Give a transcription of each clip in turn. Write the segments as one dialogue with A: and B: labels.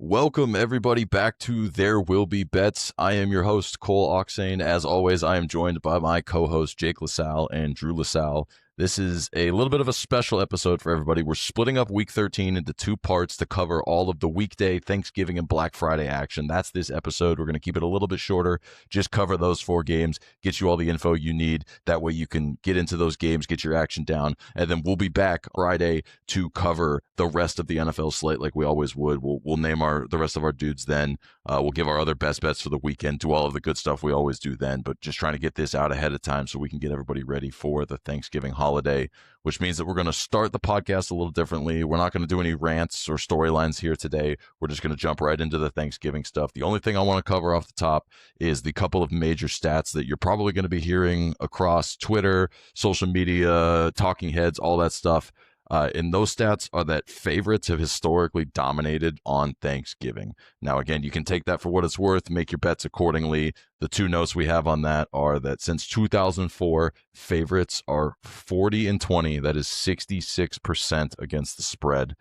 A: Welcome, everybody, back to There Will Be Bets. I am your host, Cole Oxane. As always, I am joined by my co-hosts, Jake LaSalle and Drew LaSalle. This is a little bit of a special episode for everybody. We're splitting up Week 13 into two parts to cover all of the weekday, Thanksgiving, and Black Friday action. That's this episode. We're going to keep it a little bit shorter, just cover those four games, get you all the info you need. That way you can get into those games, get your action down, and then we'll be back Friday to cover the rest of the NFL slate like we always would. We'll name the rest of our dudes then. We'll give our other best bets for the weekend, do all of the good stuff we always do then, but just trying to get this out ahead of time so we can get everybody ready for the Thanksgiving holiday, which means that we're going to start the podcast a little differently. We're not going to do any rants or storylines here today. We're just going to jump right into the Thanksgiving stuff. The only thing I want to cover off the top is the couple of major stats that you're probably going to be hearing across Twitter, social media, talking heads, all that stuff. And those stats are that favorites have historically dominated on Thanksgiving. Now, again, you can take that for what it's worth, make your bets accordingly. The two notes we have on that are that since 2004, favorites are 40-20. That is 66% against the spread.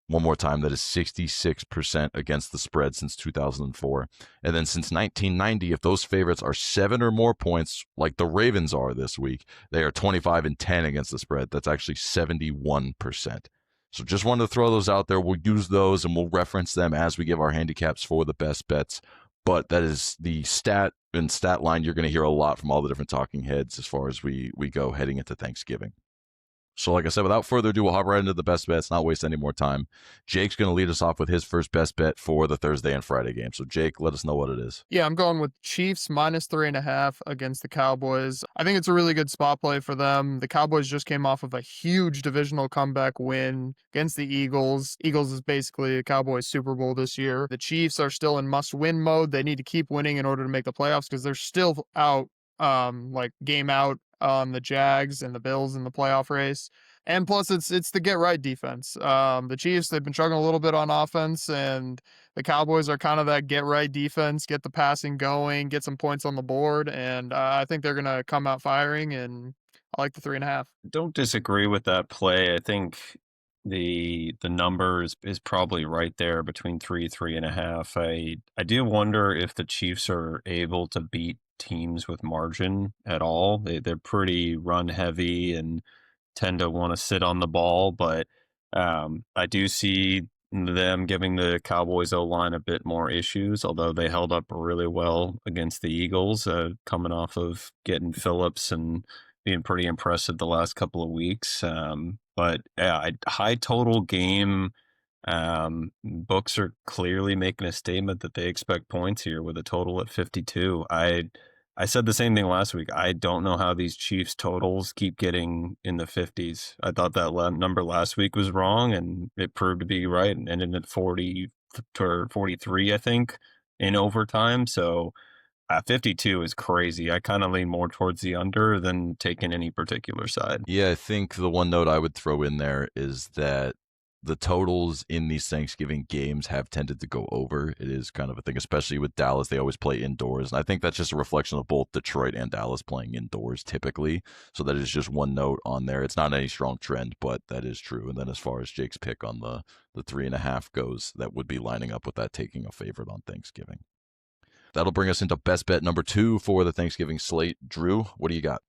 A: One more time, that is 66% against the spread since 2004. And then since 1990, if those favorites are 7 or more points, like the Ravens are this week, they are 25-10 against the spread. That's actually 71%. So just wanted to throw those out there. We'll use those and we'll reference them as we give our handicaps for the best bets. But that is the stat line you're going to hear a lot from all the different talking heads as far as we go heading into Thanksgiving. So like I said, without further ado, we'll hop right into the best bets, not waste any more time. Jake's going to lead us off with his first best bet for the Thursday and Friday game. So Jake, let us know what it is.
B: Yeah, I'm going with Chiefs -3.5 against the Cowboys. I think it's a really good spot play for them. The Cowboys just came off of a huge divisional comeback win against the Eagles. Eagles is basically a Cowboys Super Bowl this year. The Chiefs are still in must-win mode. They need to keep winning in order to make the playoffs because they're still out, game out on the Jags and the Bills in the playoff race. And plus, it's the get-right defense. The Chiefs, they've been struggling a little bit on offense, and the Cowboys are kind of that get-right defense, get the passing going, get some points on the board, and I think they're going to come out firing, and I like the 3.5.
C: Don't disagree with that play. I think the number is probably right there between 3.5. I do wonder if the Chiefs are able to beat teams with margin at all. They're pretty run heavy and tend to want to sit on the ball, but I do see them giving the Cowboys O-line a bit more issues, although they held up really well against the Eagles, coming off of getting Phillips and being pretty impressive the last couple of weeks. But yeah, high total game. Books are clearly making a statement that they expect points here with a total at 52. I said the same thing last week. I don't know how these Chiefs totals keep getting in the 50s. I thought that number last week was wrong, and it proved to be right and ended at 40 or 43, I think, in overtime. So 52 is crazy. I kind of lean more towards the under than taking any particular side.
A: Yeah, I think the one note I would throw in there is that the totals in these Thanksgiving games have tended to go over. It is kind of a thing, especially with Dallas. They always play indoors. And I think that's just a reflection of both Detroit and Dallas playing indoors typically. So that is just one note on there. It's not any strong trend, but that is true. And then as far as Jake's pick on the 3.5 goes, that would be lining up with that taking a favorite on Thanksgiving. That'll bring us into best bet number 2 for the Thanksgiving slate. Drew, what do you got?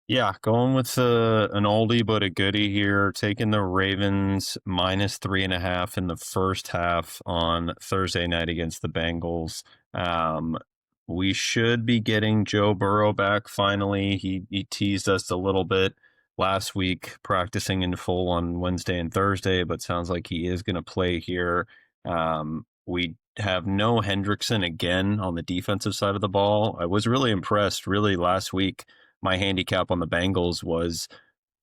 C: Yeah, going with an oldie but a goodie here, taking the Ravens -3.5 in the first half on Thursday night against the Bengals. We should be getting Joe Burrow back finally. He teased us a little bit last week, practicing in full on Wednesday and Thursday, but sounds like he is going to play here. We have no Hendrickson again on the defensive side of the ball. I was really impressed, last week. My handicap on the Bengals was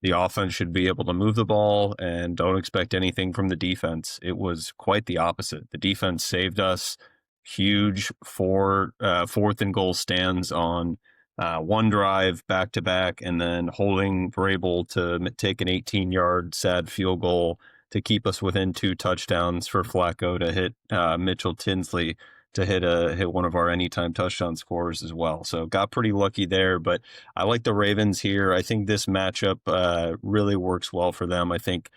C: the offense should be able to move the ball and don't expect anything from the defense. It was quite the opposite. The defense saved us huge fourth and goal stands on one drive back to back, and then holding Vrabel to take an 18-yard sad field goal to keep us within 2 touchdowns for Flacco to hit Mitchell Tinsley to hit one of our anytime touchdown scorers as well. So got pretty lucky there, but I like the Ravens here. I think this matchup really works well for them. I think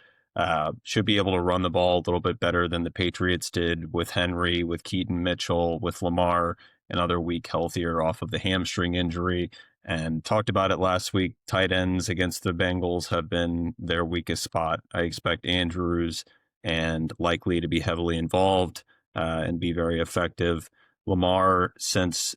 C: should be able to run the ball a little bit better than the Patriots did with Henry, with Keaton Mitchell, with Lamar, another week healthier off of the hamstring injury. And talked about it last week. Tight ends against the Bengals have been their weakest spot. I expect Andrews and likely to be heavily involved and be very effective. Lamar, since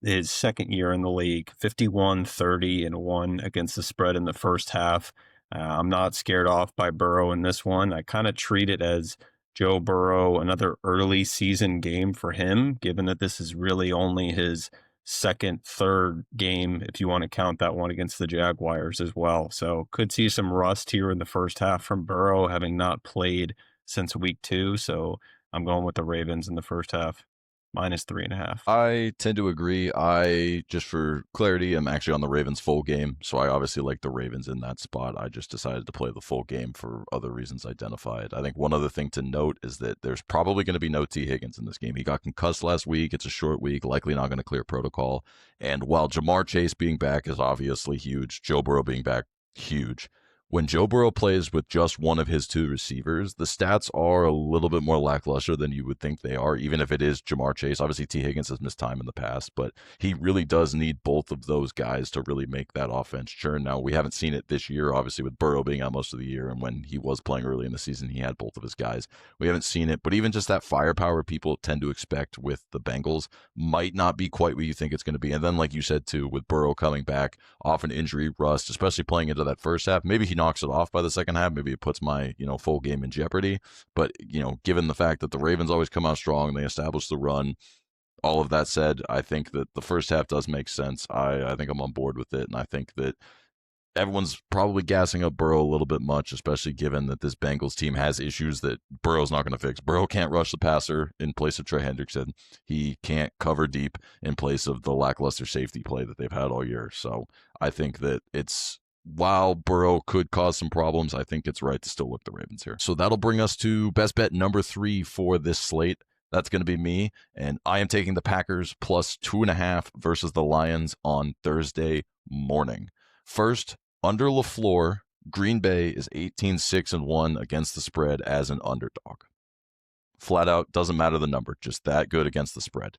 C: his second year in the league, 51-30-1 against the spread in the first half. I'm not scared off by Burrow in this one. I kind of treat it as Joe Burrow, another early season game for him, given that this is really only his second, third game, if you want to count that one against the Jaguars as well. So could see some rust here in the first half from Burrow, having not played since week 2. So I'm going with the Ravens in the first half, -3.5.
A: I tend to agree. Just for clarity, I'm actually on the Ravens full game, so I obviously like the Ravens in that spot. I just decided to play the full game for other reasons identified. I think one other thing to note is that there's probably going to be no T. Higgins in this game. He got concussed last week. It's a short week, likely not going to clear protocol. And while Jamar Chase being back is obviously huge, Joe Burrow being back, huge. When Joe Burrow plays with just one of his two receivers, the stats are a little bit more lackluster than you would think they are, even if it is Jamar Chase. Obviously, T. Higgins has missed time in the past, but he really does need both of those guys to really make that offense churn. Now, we haven't seen it this year, obviously, with Burrow being out most of the year, and when he was playing early in the season, he had both of his guys. We haven't seen it, but even just that firepower people tend to expect with the Bengals might not be quite what you think it's going to be. And then, like you said, too, with Burrow coming back off an injury rust, especially playing into that first half, maybe he knocks it off by the second half. Maybe it puts my, full game in jeopardy. But, given the fact that the Ravens always come out strong, they establish the run, all of that said, I think that the first half does make sense. I think I'm on board with it. And I think that everyone's probably gassing up Burrow a little bit much, especially given that this Bengals team has issues that Burrow's not going to fix. Burrow can't rush the passer in place of Trey Hendrickson. He can't cover deep in place of the lackluster safety play that they've had all year. So I think that while Burrow could cause some problems, I think it's right to still look the Ravens here. So that'll bring us to best bet number 3 for this slate. That's going to be me, and I am taking the Packers plus 2.5 versus the Lions on Thursday morning. First, under LaFleur, Green Bay is 18-6-1 against the spread as an underdog. Flat out, doesn't matter the number, just that good against the spread.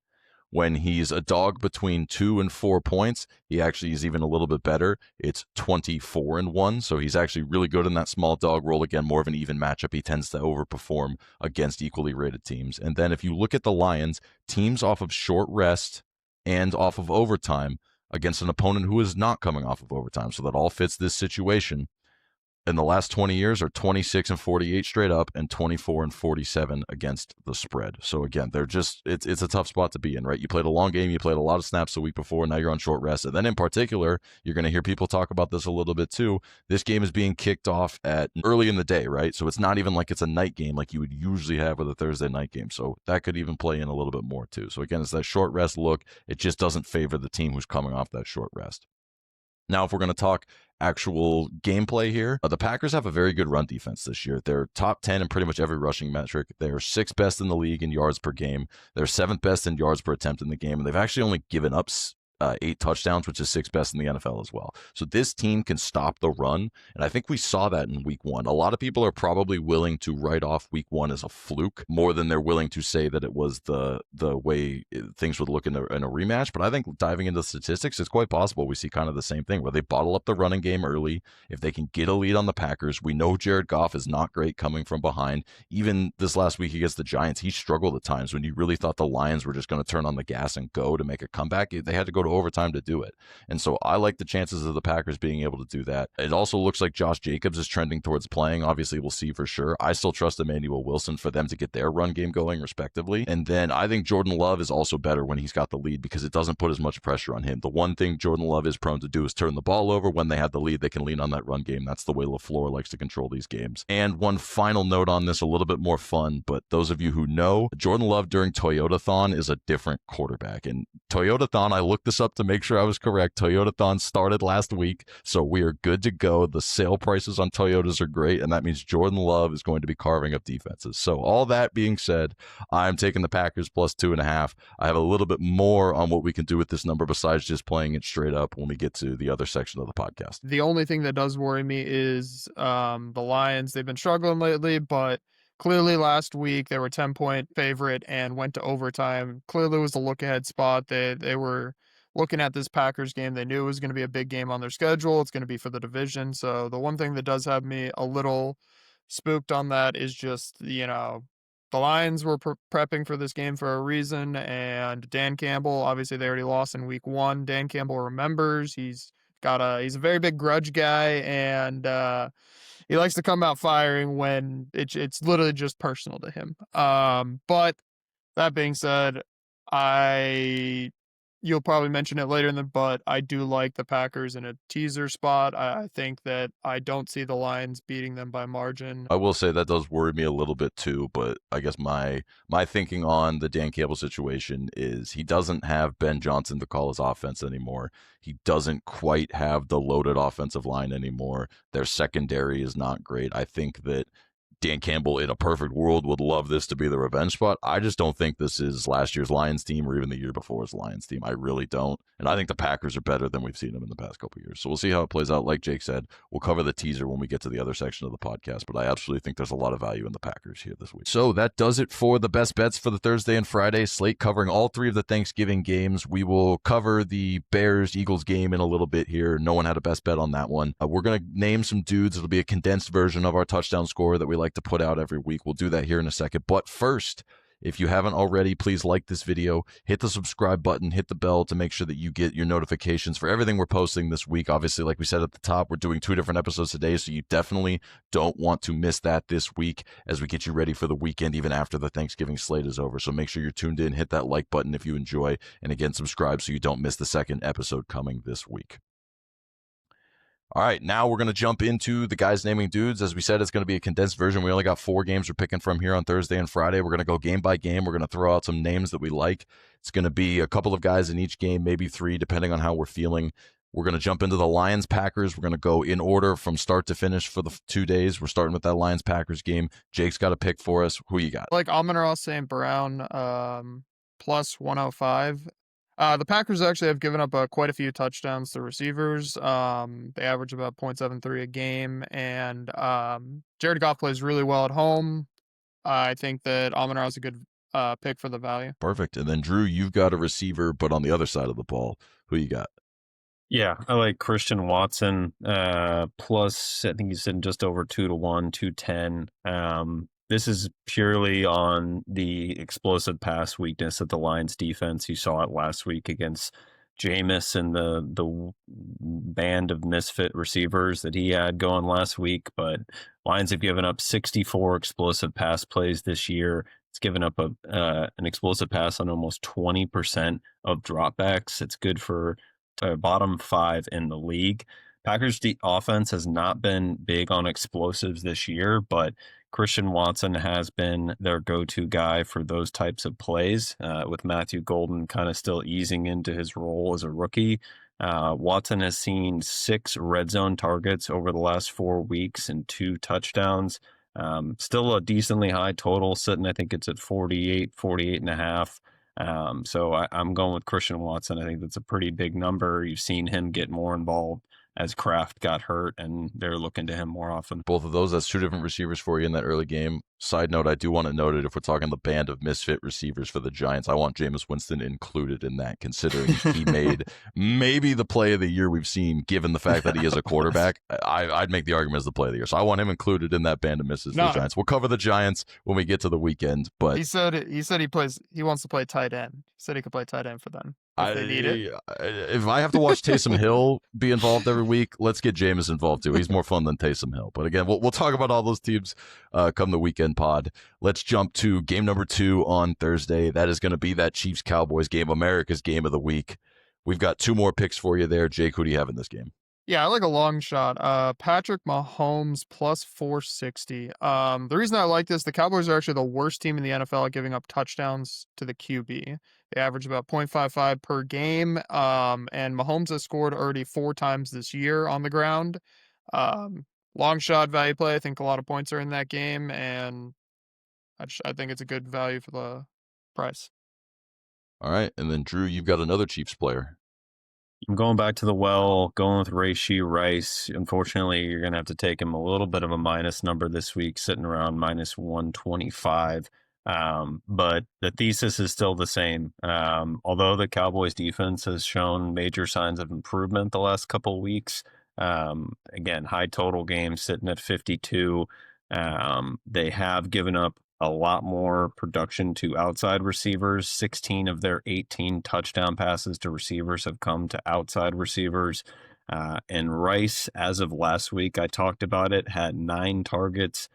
A: When he's a dog between 2 and 4 points, he actually is even a little bit better. It's 24-1, so he's actually really good in that small dog role. Again, more of an even matchup. He tends to overperform against equally rated teams. And then if you look at the Lions, teams off of short rest and off of overtime against an opponent who is not coming off of overtime, so that all fits this situation, in the last 20 years are 26-48 straight up and 24-47 against the spread. So again, it's a tough spot to be in, right? You played a long game, you played a lot of snaps the week before, now you're on short rest. And then in particular, you're going to hear people talk about this a little bit too. This game is being kicked off at early in the day, right? So it's not even like it's a night game like you would usually have with a Thursday night game. So that could even play in a little bit more too. So again, it's that short rest look. It just doesn't favor the team who's coming off that short rest. Now, if we're going to talk actual gameplay here, the Packers have a very good run defense this year. They're top 10 in pretty much every rushing metric. They're 6th best in the league in yards per game. They're 7th best in yards per attempt in the game. And they've actually only given up 8 touchdowns, which is 6th best in the NFL as well. So this team can stop the run, and I think we saw that in week 1. A lot of people are probably willing to write off week 1 as a fluke more than they're willing to say that it was the way things would look in a rematch. But I think diving into the statistics, it's quite possible we see kind of the same thing where they bottle up the running game early. If they can get a lead on the Packers, we know Jared Goff is not great coming from behind. Even this last week against the Giants, he struggled at times when you really thought the Lions were just going to turn on the gas and go to make a comeback. They had to go to overtime to do it. And so I like the chances of the Packers being able to do that. It also looks like Josh Jacobs is trending towards playing. Obviously, we'll see for sure. I still trust Emmanuel Wilson for them to get their run game going respectively. And then I think Jordan Love is also better when he's got the lead because it doesn't put as much pressure on him. The one thing Jordan Love is prone to do is turn the ball over. When they have the lead, they can lean on that run game. That's the way LaFleur likes to control these games. And one final note on this, a little bit more fun, but those of you who know, Jordan Love during Toyotathon is a different quarterback. And Toyotathon, I looked this this up to make sure I was correct. Toyotathon started last week, so we are good to go. The sale prices on Toyotas are great, and that means Jordan Love is going to be carving up defenses. So all that being said, I'm taking the Packers plus 2.5. I have a little bit more on what we can do with this number besides just playing it straight up when we get to the other section of the podcast.
B: The only thing that does worry me is the Lions. They've been struggling lately, but clearly last week they were 10-point favorite and went to overtime. Clearly was a look-ahead spot. They were looking at this Packers game. They knew it was going to be a big game on their schedule. It's going to be for the division. So the one thing that does have me a little spooked on that is just, the Lions were prepping for this game for a reason, and Dan Campbell, obviously they already lost in week 1. Dan Campbell remembers. He's a very big grudge guy, and he likes to come out firing when it's literally just personal to him. But that being said, you'll probably mention it later but I do like the Packers in a teaser spot. I think that I don't see the Lions beating them by margin.
A: I will say that does worry me a little bit too, but I guess my thinking on the Dan Campbell situation is he doesn't have Ben Johnson to call his offense anymore. He doesn't quite have the loaded offensive line anymore. Their secondary is not great. I think that Dan Campbell, in a perfect world, would love this to be the revenge spot. I just don't think this is last year's Lions team or even the year before's Lions team. I really don't. And I think the Packers are better than we've seen them in the past couple of years. So we'll see how it plays out. Like Jake said, we'll cover the teaser when we get to the other section of the podcast. But I absolutely think there's a lot of value in the Packers here this week. So that does it for the best bets for the Thursday and Friday slate, covering all 3 of the Thanksgiving games. We will cover the Bears-Eagles game in a little bit here. No one had a best bet on that one. We're going to name some dudes. It'll be a condensed version of our touchdown score that we like to put out every week. We'll do that here in a second. But first, if you haven't already, please like this video, hit the subscribe button, hit the bell to make sure that you get your notifications for everything we're posting this week. Obviously, like we said at the top, we're doing 2 different episodes today, so you definitely don't want to miss that this week as we get you ready for the weekend, even after the Thanksgiving slate is over. So make sure you're tuned in, hit that like button if you enjoy, and again, subscribe so you don't miss the second episode coming this week. All right, now we're going to jump into the guys naming dudes. As we said, it's going to be a condensed version. We only got 4 games we're picking from here on Thursday and Friday. We're going to go game by game. We're going to throw out some names that we like. It's going to be a couple of guys in each game, maybe 3, depending on how we're feeling. We're going to jump into the Lions-Packers. We're going to go in order from start to finish for the 2 days. We're starting with that Lions-Packers game. Jake's got a pick for us. Who you got?
B: I like Amon-Ra St. Brown plus 105. The Packers actually have given up quite a few touchdowns to receivers. They average about 0.73 a game, and Jared Goff plays really well at home. I think that Amon-Ra is a good pick for the value.
A: Perfect. And then, Drew, you've got a receiver, but on the other side of the ball. Who you got?
C: Yeah, I like Christian Watson, plus, I think he's sitting just over 2-1, 210. This is purely on the explosive pass weakness of the Lions defense. You saw it last week against Jameis and the band of misfit receivers that he had going last week. But Lions have given up 64 explosive pass plays this year. It's given up an explosive pass on almost 20% of dropbacks. It's good for bottom 5 in the league. Packers' offense has not been big on explosives this year, but Christian Watson has been their go-to guy for those types of plays, with Matthew Golden kind of still easing into his role as a rookie. Watson has seen 6 red zone targets over the last 4 weeks and 2 touchdowns. Still a decently high total, sitting, I think it's at 48 and a half. So I'm going with Christian Watson. I think that's a pretty big number. You've seen him get more involved as Kraft got hurt, and they're looking to him more often.
A: Both of those, that's 2 different receivers for you in that early game. Side note, I do want to note it, if we're talking the band of misfit receivers for the Giants, I want Jameis Winston included in that, considering he made maybe the play of the year we've seen, given the fact that he is a quarterback. I'd make the argument as the play of the year. So I want him included in that band of misses for the Giants. We'll cover the Giants when we get to the weekend. But
B: he said he wants to play tight end. He said he could play tight end for them. If they need it.
A: If I have to watch Taysom Hill be involved every week, let's get Jameis involved too. He's more fun than Taysom Hill. But again, we'll talk about all those teams come the weekend pod. Let's jump to game number 2 on Thursday. That is going to be that Chiefs-Cowboys game, America's game of the week. We've got 2 more picks for you there. Jake, who do you have in this game?
B: Yeah, I like a long shot. Patrick Mahomes plus 460. The reason I like this, the Cowboys are actually the worst team in the NFL at giving up touchdowns to the QB. They average about 0.55 per game. And Mahomes has scored already 4 times this year on the ground. Um, Long shot value play. I think a lot of points are in that game, and I think it's a good value for the price.
A: All right, and then Drew, you've got another Chiefs player.
C: I'm going back to the well, going with Rashee Rice. Unfortunately, you're going to have to take him a little bit of a minus number this week, sitting around minus 125. But the thesis is still the same. Although the Cowboys defense has shown major signs of improvement the last couple of weeks, again, high total games sitting at 52. They have given up a lot more production to outside receivers. 16 of their 18 touchdown passes to receivers have come to outside receivers. And Rice, as of last week, I talked about it, had 9 targets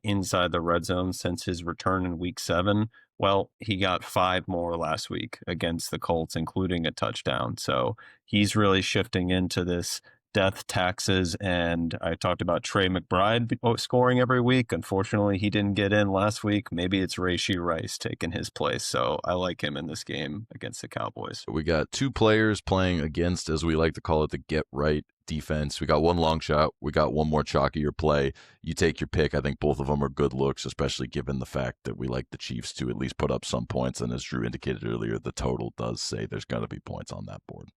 C: inside the red zone since his return in week 7. Well, he got 5 more last week against the Colts, including a touchdown. So he's really shifting into this death taxes, and I talked about Trey McBride scoring every week. Unfortunately, he didn't get in last week. Maybe it's Rashee Rice taking his place, so I like him in this game against the Cowboys.
A: We got 2 players playing against, as we like to call it, the get right defense. We got 1 long shot. We got 1 more chalkier play. You take your pick. I think both of them are good looks, especially given the fact that we like the Chiefs to at least put up some points. And as Drew indicated earlier, the total does say there's going to be points on that board.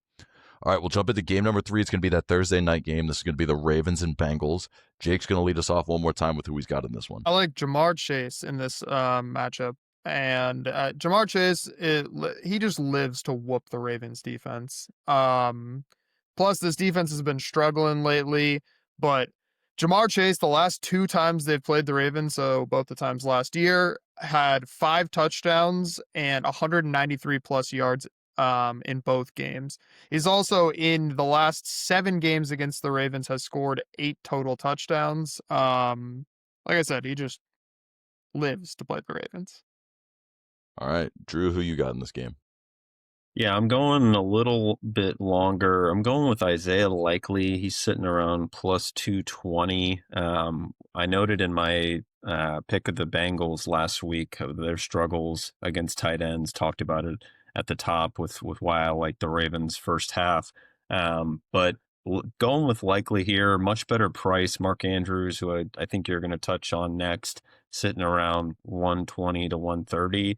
A: All right, we'll jump into game number 3. It's going to be that Thursday night game. This is going to be the Ravens and Bengals. Jake's going to lead us off one more time with who he's got in this one.
B: I like Jamar Chase in this matchup. And Jamar Chase, he just lives to whoop the Ravens defense. Plus, this defense has been struggling lately, but Jamar Chase, the last 2 times they've played the Ravens, so both the times last year, had 5 touchdowns and 193 plus yards in both games. He's also in the last 7 games against the Ravens has scored 8 total touchdowns. Like I said, he just lives to play the Ravens.
A: All right, Drew, who you got in this game?
C: Yeah, I'm going a little bit longer. I'm going with Isaiah Likely. He's sitting around plus 220. I noted in my pick of the Bengals last week their struggles against tight ends. Talked about it at the top with why I like the Ravens first half. But going with Likely here, much better price. Mark Andrews, who I think you're going to touch on next, sitting around 120 to 130.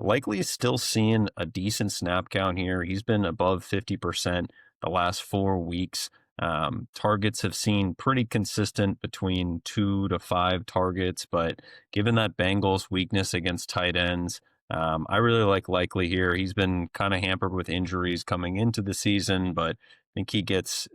C: Likely is still seeing a decent snap count here. He's been above 50% the last 4 weeks. Targets have seen pretty consistent between 2 to 5 targets, but given that Bengals weakness against tight ends, I really like Likely here. He's been kind of hampered with injuries coming into the season, but I think he gets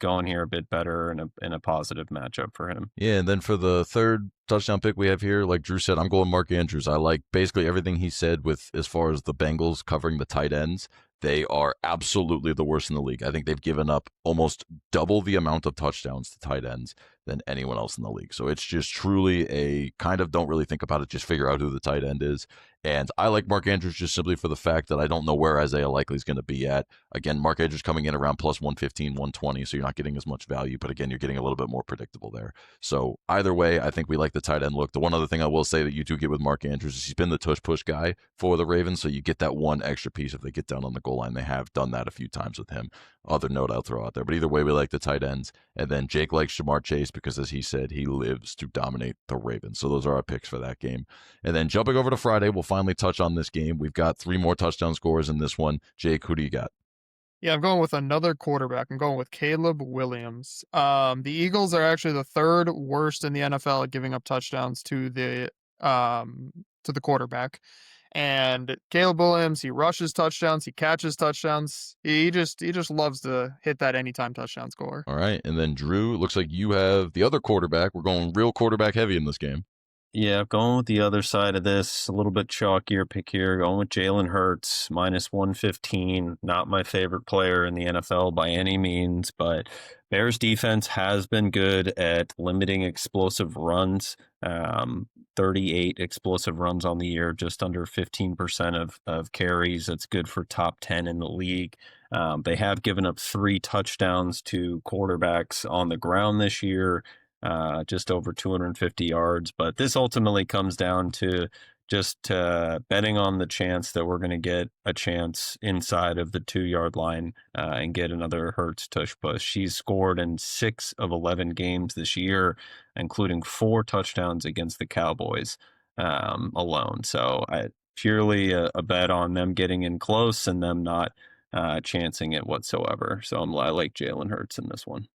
C: going here a bit better in a positive matchup for him.
A: Yeah, and then for the third touchdown pick we have here, like Drew said, I'm going Mark Andrews. I like basically everything he said with as far as the Bengals covering the tight ends. They are absolutely the worst in the league. I think they've given up almost double the amount of touchdowns to tight ends than anyone else in the league. So it's just truly a kind of don't really think about it, just figure out who the tight end is. And I like Mark Andrews just simply for the fact that I don't know where Isaiah Likely is going to be at. Again, Mark Andrews coming in around plus 115, 120, so you're not getting as much value, but again, you're getting a little bit more predictable there. So either way, I think we like the tight end look. The one other thing I will say that you do get with Mark Andrews is he's been the tush-push guy for the Ravens, so you get that one extra piece if they get down on the goal line. They have done that a few times with him. Other note I'll throw out there. But either way, we like the tight ends. And then Jake likes Jamar Chase because, as he said, he lives to dominate the Ravens. So those are our picks for that game. And then jumping over to Friday, we'll finally touch on this game. We've got 3 more touchdown scores in this one. Jake, who do you got?
B: Yeah, I'm going with another quarterback. I'm going with Caleb Williams. The Eagles are actually the 3rd worst in the NFL at giving up touchdowns to the quarterback. And Caleb Williams, he rushes touchdowns, he catches touchdowns. He just loves to hit that anytime touchdown score.
A: All right, and then Drew, it looks like you have the other quarterback. We're going real quarterback heavy in this game.
C: Yeah, going with the other side of this, a little bit chalkier pick here. Going with Jalen Hurts, minus 115. Not my favorite player in the NFL by any means, but Bears defense has been good at limiting explosive runs. 38 explosive runs on the year, just under 15% of carries. That's good for top 10 in the league. They have given up 3 touchdowns to quarterbacks on the ground this year, just over 250 yards. But this ultimately comes down to just betting on the chance that we're going to get a chance inside of the 2-yard line and get another Hurts tush push. She's scored in 6 of 11 games this year, including 4 touchdowns against the Cowboys alone. So purely a bet on them getting in close and them not chancing it whatsoever. So I like Jalen Hurts in this one.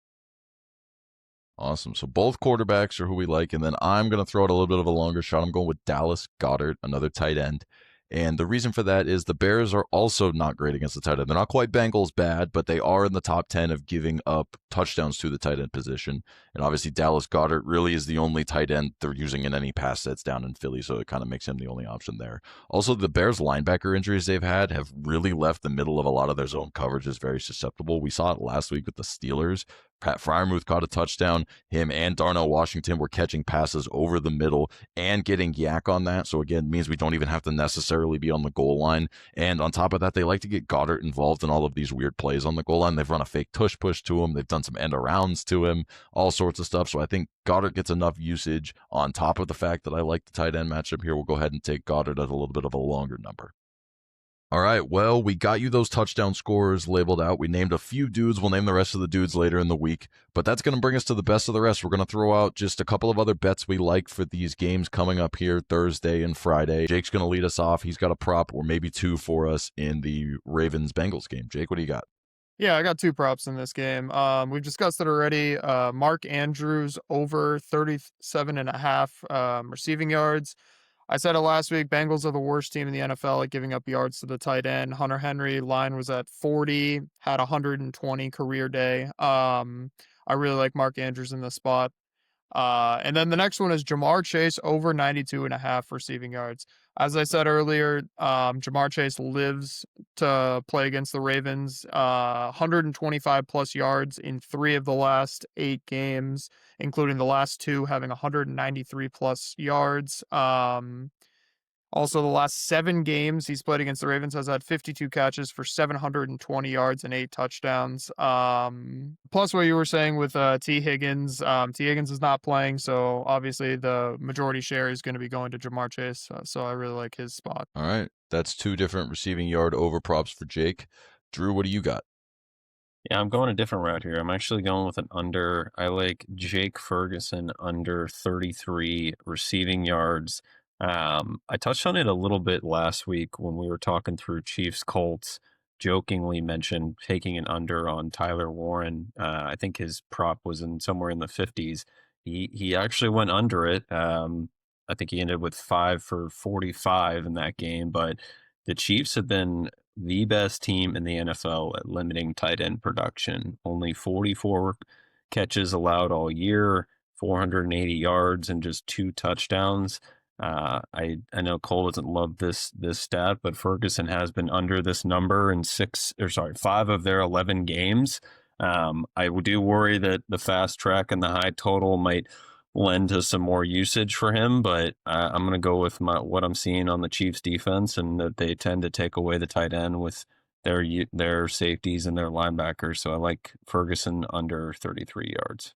A: Awesome. So both quarterbacks are who we like. And then I'm going to throw out a little bit of a longer shot. I'm going with Dallas Goedert, another tight end. And the reason for that is the Bears are also not great against the tight end. They're not quite Bengals bad, but they are in the top 10 of giving up touchdowns to the tight end position. And obviously Dallas Goedert really is the only tight end they're using in any pass sets down in Philly, so it kind of makes him the only option there. Also, the Bears linebacker injuries they've had have really left the middle of a lot of their zone coverages very susceptible. We saw it last week with the Steelers. Pat Freiermuth caught a touchdown. Him and Darnell Washington were catching passes over the middle and getting yak on that. So again, it means we don't even have to necessarily be on the goal line. And on top of that, they like to get Goddard involved in all of these weird plays on the goal line. They've run a fake tush push to him. They've done some end arounds to him, all sorts of stuff. So I think Goddard gets enough usage on top of the fact that I like the tight end matchup here. We'll go ahead and take Goddard at a little bit of a longer number. All right, well, we got you those touchdown scorers labeled out. We named a few dudes. We'll name the rest of the dudes later in the week. But that's going to bring us to the best of the rest. We're going to throw out just a couple of other bets we like for these games coming up here Thursday and Friday. Jake's going to lead us off. He's got a prop or maybe 2 for us in the Ravens-Bengals game. Jake, what do you got?
B: Yeah, I got 2 props in this game. We've discussed it already. Mark Andrews over 37.5 receiving yards. I said it last week, Bengals are the worst team in the NFL at giving up yards to the tight end. Hunter Henry line was at 40, had 120 career day. I really like Mark Andrews in this spot. And then the next one is Jamar Chase over 92.5 receiving yards. As I said earlier, Jamar Chase lives to play against the Ravens. 125 plus yards in 3 of the last 8 games, including the last 2 having 193 plus yards. Also, the last 7 games he's played against the Ravens has had 52 catches for 720 yards and 8 touchdowns. Plus, what you were saying with T. Higgins, T. Higgins is not playing, so obviously the majority share is going to be going to Jamar Chase. So I really like his spot.
A: All right, that's 2 different receiving yard over props for Jake. Drew, what do you got?
C: Yeah, I'm going a different route here. I'm actually going with an under. I like Jake Ferguson under 33 receiving yards. I touched on it a little bit last week when we were talking through Chiefs Colts. Jokingly mentioned taking an under on Tyler Warren. I think his prop was in somewhere in the 50s. He actually went under it. I think he ended with 5 for 45 in that game, but the Chiefs have been the best team in the NFL at limiting tight end production. Only 44 catches allowed all year, 480 yards, and just 2 touchdowns. I know Cole doesn't love this stat, but Ferguson has been under this number in 5 of their 11 games. I do worry that the fast track and the high total might lend to some more usage for him, but I'm going to go with what I'm seeing on the Chiefs defense, and that they tend to take away the tight end with their safeties and their linebackers. So I like Ferguson under 33 yards.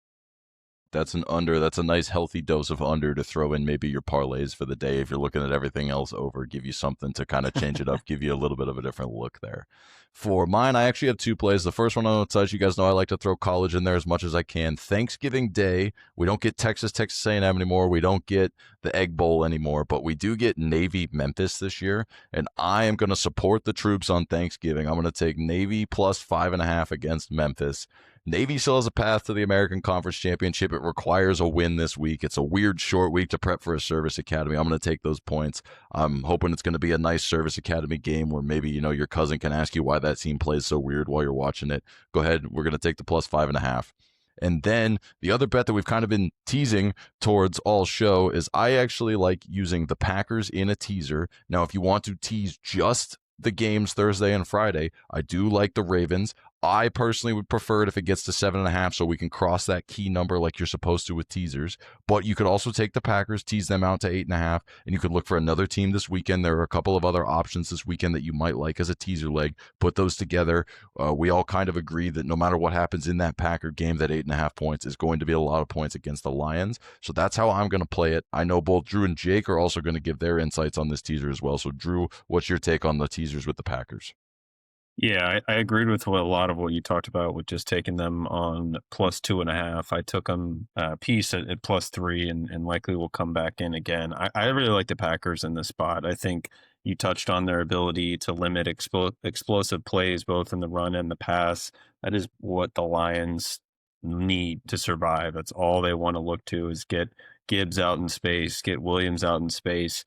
A: That's an under. That's a nice healthy dose of under to throw in maybe your parlays for the day. If you're looking at everything else over, give you something to kind of change it up, give you a little bit of a different look there. For mine, I actually have 2 plays. The first one I'm going to touch. You guys know I like to throw college in there as much as I can. Thanksgiving Day, we don't get Texas A&M anymore. We don't get the Egg Bowl anymore, but we do get Navy Memphis this year, and I am going to support the troops on Thanksgiving. I'm going to take Navy plus 5.5 against Memphis. Navy still has a path to the American Conference Championship. It requires a win this week. It's a weird short week to prep for a service academy. I'm going to take those points. I'm hoping it's going to be a nice service academy game where maybe, your cousin can ask you why that team plays so weird while you're watching it. Go ahead. We're going to take the plus 5.5. And then the other bet that we've kind of been teasing towards all show is I actually like using the Packers in a teaser. Now, if you want to tease just the games Thursday and Friday, I do like the Ravens. I personally would prefer it if it gets to 7.5 so we can cross that key number like you're supposed to with teasers. But you could also take the Packers, tease them out to 8.5, and you could look for another team this weekend. There are a couple of other options this weekend that you might like as a teaser leg. Put those together. We all kind of agree that no matter what happens in that Packer game, that 8.5 points is going to be a lot of points against the Lions. So that's how I'm going to play it. I know both Drew and Jake are also going to give their insights on this teaser as well. So Drew, what's your take on the teasers with the Packers?
C: Yeah, I agreed with a lot of what you talked about with just taking them on +2.5. I took them piece at +3 and likely will come back in again. I really like the Packers in this spot. I think you touched on their ability to limit explosive plays both in the run and the pass. That is what the Lions need to survive. That's all they want to look to is get Gibbs out in space, get Williams out in space.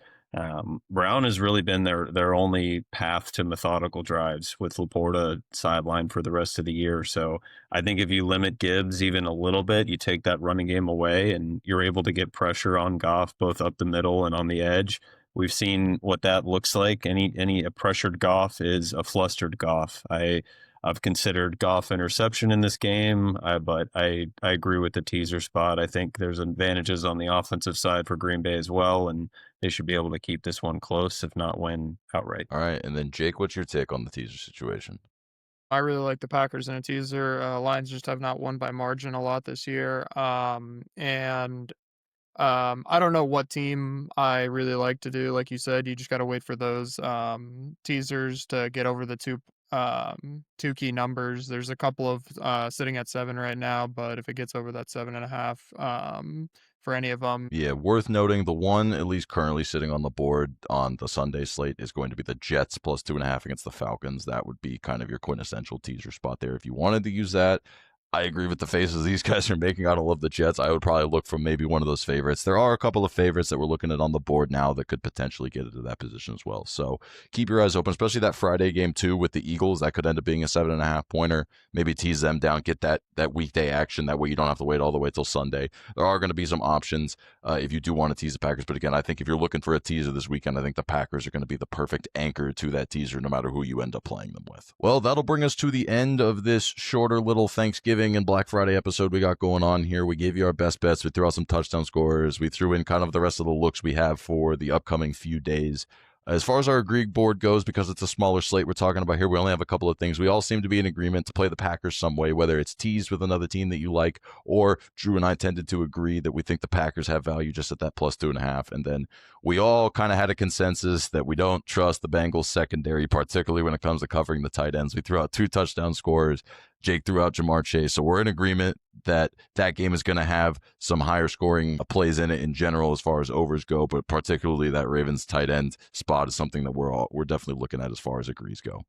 C: Brown has really been their only path to methodical drives with Laporta sidelined for the rest of the year. So I think if you limit Gibbs even a little bit, you take that running game away and you're able to get pressure on Goff both up the middle and on the edge. We've seen what that looks like. Any pressured Goff is a flustered Goff. I've considered Goff interception in this game, but I agree with the teaser spot. I think there's advantages on the offensive side for Green Bay as well, and they should be able to keep this one close, if not win outright.
A: All right. And then, Jake, what's your take on the teaser situation?
B: I really like the Packers in a teaser. Lions just have not won by margin a lot this year. And I don't know what team I really like to do. Like you said, you just got to wait for those teasers to get over the two key numbers. There's a couple of sitting at 7 right now, but if it gets over that 7.5 for any of them,
A: Yeah, worth noting, the one at least currently sitting on the board on the Sunday slate is going to be the Jets +2.5 against the Falcons. That would be kind of your quintessential teaser spot there. If you wanted to use that, I agree with the faces these guys are making. I don't love the Jets. I would probably look for maybe one of those favorites. There are a couple of favorites that we're looking at on the board now that could potentially get into that position as well. So keep your eyes open, especially that Friday game too with the Eagles. That could end up being a 7.5 pointer. Maybe tease them down, get that weekday action. That way you don't have to wait all the way till Sunday. There are going to be some options if you do want to tease the Packers. But again, I think if you're looking for a teaser this weekend, I think the Packers are going to be the perfect anchor to that teaser no matter who you end up playing them with. Well, that'll bring us to the end of this shorter little Thanksgiving and Black Friday episode we got going on here. We gave you our best bets. We threw out some touchdown scorers. We threw in kind of the rest of the looks we have for the upcoming few days. As far as our Greek board goes, because it's a smaller slate we're talking about here, we only have a couple of things. We all seem to be in agreement to play the Packers some way, whether it's teased with another team that you like, or Drew and I tended to agree that we think the Packers have value just at that +2.5. And then we all kind of had a consensus that we don't trust the Bengals secondary, particularly when it comes to covering the tight ends. We threw out 2 touchdown scorers. Jake threw out Jamar Chase. So we're in agreement that that game is going to have some higher scoring plays in it in general as far as overs go, but particularly that Ravens tight end spot is something that we're definitely looking at as far as agrees go.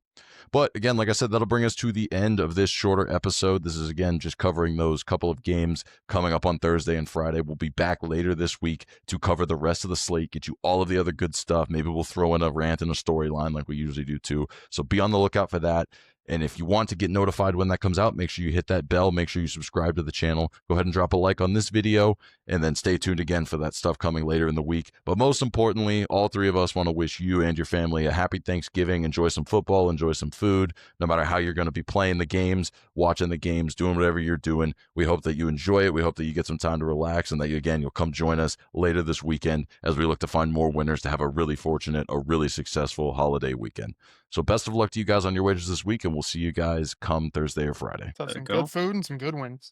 A: But again, like I said, that'll bring us to the end of this shorter episode. This is, again, just covering those couple of games coming up on Thursday and Friday. We'll be back later this week to cover the rest of the slate, get you all of the other good stuff. Maybe we'll throw in a rant and a storyline like we usually do too. So be on the lookout for that. And if you want to get notified when that comes out, make sure you hit that bell. Make sure you subscribe to the channel. Go ahead and drop a like on this video, and then stay tuned again for that stuff coming later in the week. But most importantly, all three of us want to wish you and your family a happy Thanksgiving. Enjoy some football, enjoy some food, no matter how you're going to be playing the games, watching the games, doing whatever you're doing. We hope that you enjoy it. We hope that you get some time to relax, and that you'll come join us later this weekend as we look to find more winners to have a really fortunate, a really successful holiday weekend. So best of luck to you guys on your wagers this week, and we'll see you guys come Thursday or Friday.
B: have some good food and some good wins.